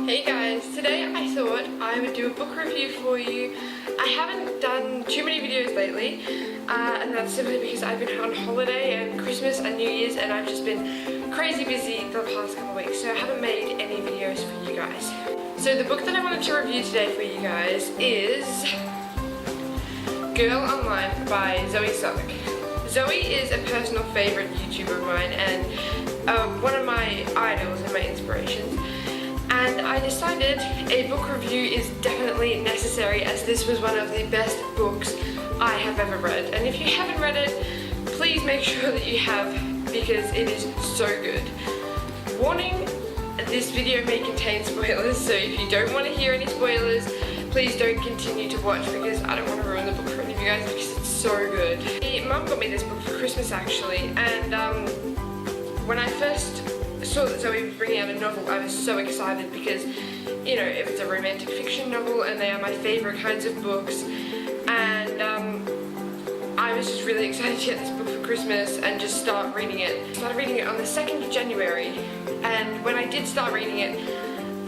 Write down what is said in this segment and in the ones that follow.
Hey guys, today I thought I would do a book review for you. I haven't done too many videos lately, and that's simply because I've been on holiday and Christmas and New Year's, and I've just been crazy busy the past couple of weeks, so I haven't made any videos for you guys. So the book that I wanted to review today for you guys is Girl Online by Zoe Sugg. Zoe is a personal favourite YouTuber of mine and one of my idols and my inspirations. And I decided a book review is definitely necessary, as this was one of the best books I have ever read. And if you haven't read it, please make sure that you have, because it is so good. Warning, this video may contain spoilers, so if you don't want to hear any spoilers, please don't continue to watch, because I don't want to ruin the book for any of you guys, because it's so good. My mum got me this book for Christmas actually, and when I first saw that Zoe was bringing out a novel, I was so excited because, you know, it was a romantic fiction novel and they are my favourite kinds of books, and I was just really excited to get this book for Christmas and just start reading it. I started reading it on the 2nd of January, and when I did start reading it,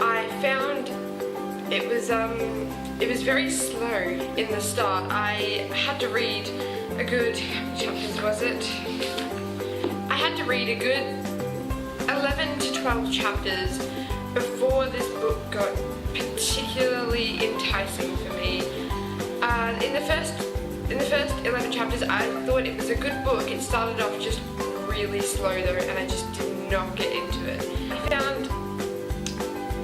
I found it was very slow in the start. I had to read a good, how many chapters was it? I had to read a good 11 to 12 chapters before this book got particularly enticing for me. In the first 11 chapters, I thought it was a good book. It started off just really slow though, and I just did not get into it. I found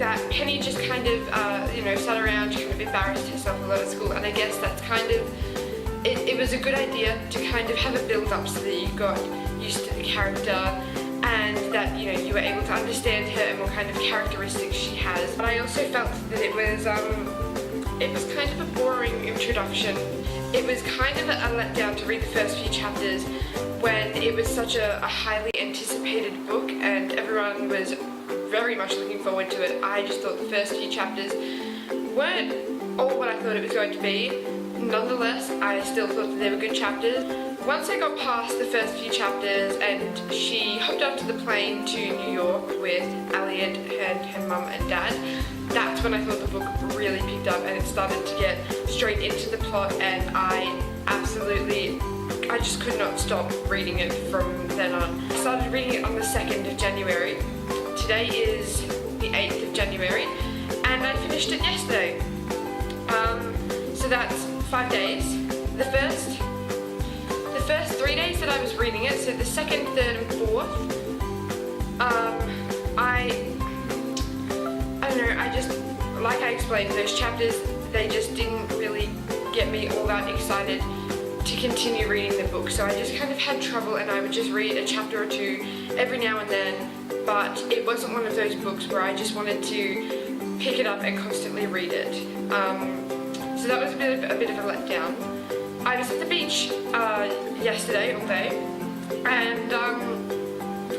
that Penny just kind of, you know, sat around, kind of embarrassed herself a lot at school, and I guess that's kind of, it was a good idea to kind of have a build up so that you got used to the character, and that, you know, you were able to understand her and what kind of characteristics she has. But I also felt that it was kind of a boring introduction. It was kind of a letdown to read the first few chapters when it was such a highly anticipated book and everyone was very much looking forward to it. I just thought the first few chapters weren't all what I thought it was going to be. Nonetheless, I still thought that they were good chapters. Once I got past the first few chapters and she hopped onto the plane to New York with Elliot and her mum and dad, that's when I thought the book really picked up and it started to get straight into the plot, and I just could not stop reading it from then on. I started reading it on the 2nd of January. Today is the 8th of January and I finished it yesterday. So that's 5 days. The first 3 days that I was reading it, so the 2nd, 3rd and 4th, I don't know, I just, like I explained, those chapters, they just didn't really get me all that excited to continue reading the book, so I just kind of had trouble, and I would just read a chapter or two every now and then, but it wasn't one of those books where I just wanted to pick it up and constantly read it. So that was a bit of a letdown. I was at the beach yesterday all day, and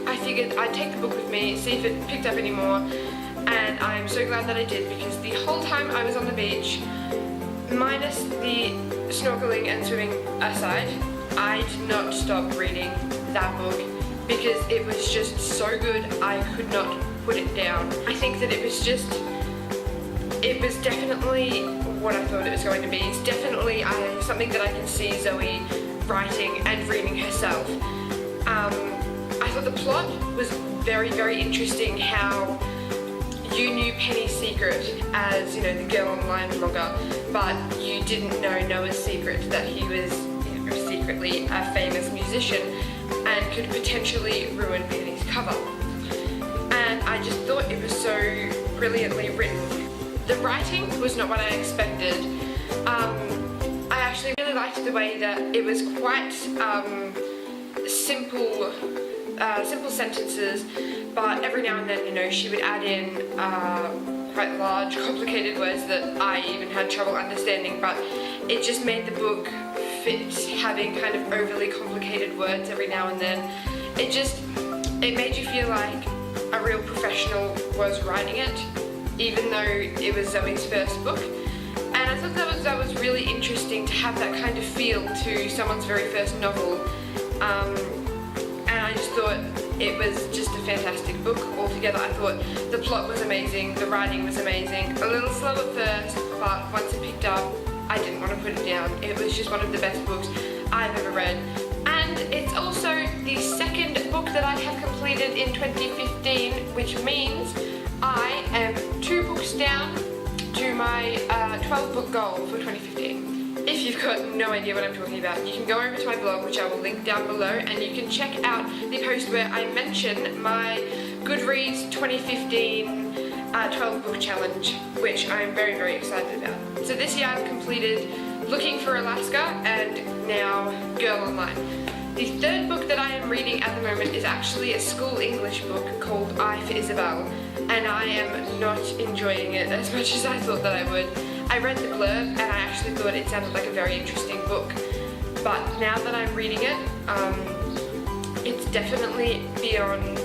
I figured I'd take the book with me, see if it picked up any more, and I'm so glad that I did, because the whole time I was on the beach, minus the snorkeling and swimming aside, I did not stop reading that book because it was just so good. I could not put it down. I think that it was definitely what I thought it was going to be. It's definitely something that I can see Zoe writing and reading herself. I thought the plot was very, very interesting, how you knew Penny's secret as, you know, the Girl Online blogger, but you didn't know Noah's secret, that he was, you know, secretly a famous musician and could potentially ruin Penny's cover. And I just thought it was so brilliantly written. The writing was not what I expected. I actually really liked the way that it was quite simple sentences, but every now and then, you know, she would add in quite large, complicated words that I even had trouble understanding, but it just made the book fit having kind of overly complicated words every now and then. It made you feel like a real professional was writing it, even though it was Zoe's first book. And I thought that was really interesting to have that kind of feel to someone's very first novel. And I just thought it was just a fantastic book altogether. I thought the plot was amazing, the writing was amazing, a little slow at first, but once it picked up, I didn't want to put it down. It was just one of the best books I've ever read. And it's also the second book that I have completed in 2015, which means I am 2 books down to my 12 book goal for 2015. If you've got no idea what I'm talking about, you can go over to my blog, which I will link down below, and you can check out the post where I mention my Goodreads 2015 12 book challenge, which I'm very, very excited about. So this year I've completed Looking for Alaska and now Girl Online. The third book that I am reading at the moment is actually a school English book called I for Isabel, and I am not enjoying it as much as I thought that I would. I read the blurb and I actually thought it sounded like a very interesting book, but now that I'm reading it, it's definitely beyond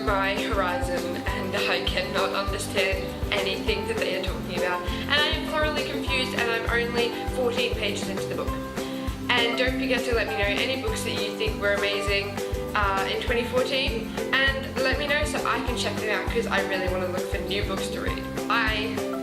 my horizon and I cannot understand anything that they are talking about, and I am thoroughly confused, and I'm only 14 pages into the book. And don't forget to let me know any books that you think were amazing in 2014, and let me know so I can check them out, because I really want to look for new books to read. Bye!